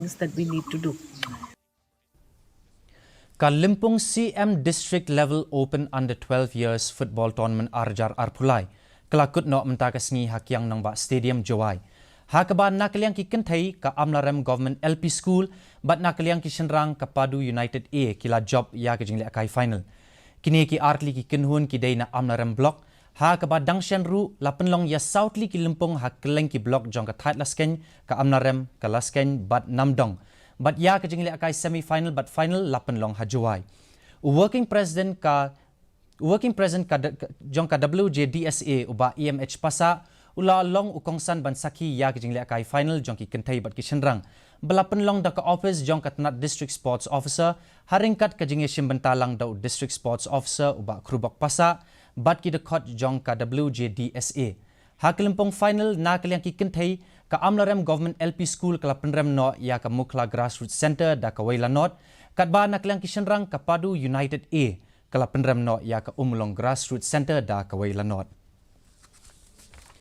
things that we need to do. Ka Lympung CM District Level Open Under 12 Years Football Tournament Arjar Arpulai. Kelakut no mentakasngi hakyang nang ba Stadium Jawai. Hakaban nakaliang ki kentai ka Amlarem Government LP School bat nakaliang ki senrang ka Padu United A kila job ya ke jingle akai final. Kini ki artli ki kenhun ki dei na Amlarem Block. Hakaba dangshan ru lapenlong ya Southli ki Lympung hakeleng ki block jong ka tait lasken ka Amlarem ka lasken bat namdong. But ya ke jingle akai semi-final but final lapenlong hajuai. Working president ka jong ka WJDSA uba EMH pasa ula long ukongsan ban saki ya ke jingle akai final jong ki kentai bat ki senrang. Belapenlong da ka office jong ka Tanat District Sports Officer haringkat ka jingle simbentalang da District Sports Officer uba krubok pasa bat ki dekot jong ka WJDSA. Hakelimpong final na kaliang ki kentai ka Amlarem Government LP School kalapenrem no ya ka Mukla Grassroots Center da ka Waila North katba na kaliang ki senrang ka Padu United A kalapenrem no ya ka Umulong Grassroots Center da ka Waila North.